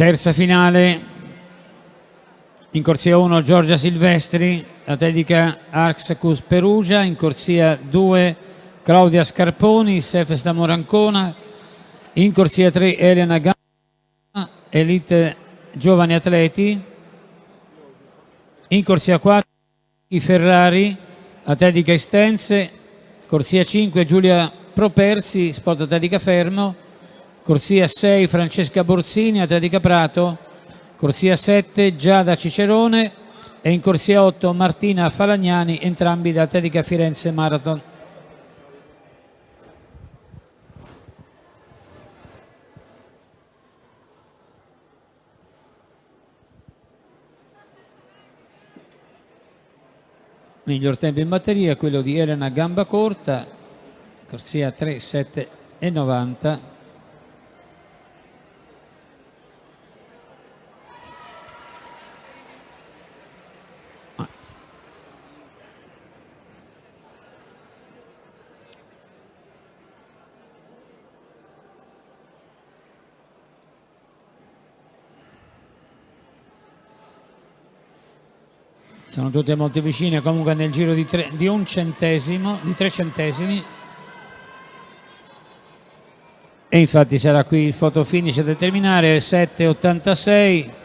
Terza finale, in corsia 1 Giorgia Silvestri, atletica Arxacus Perugia, in corsia 2 Claudia Scarponi, Sefes da Morancona, in corsia 3 Elena Gamba, Elite Giovani Atleti, in corsia 4 Ferrari, atletica Istense, corsia 5 Giulia Properzi, Sport Atletica Fermo, corsia 6 Francesca Borsini, atletica Prato, corsia 7 Giada Cicerone e in corsia 8 Martina Falagnani, entrambi da atletica Firenze Marathon. Miglior tempo in batteria quello di Elena Gambacorta, corsia 3 7 e 90. Sono tutte molto vicine, comunque nel giro di 3 centesimi. E infatti sarà qui il photo finish a determinare 7,86.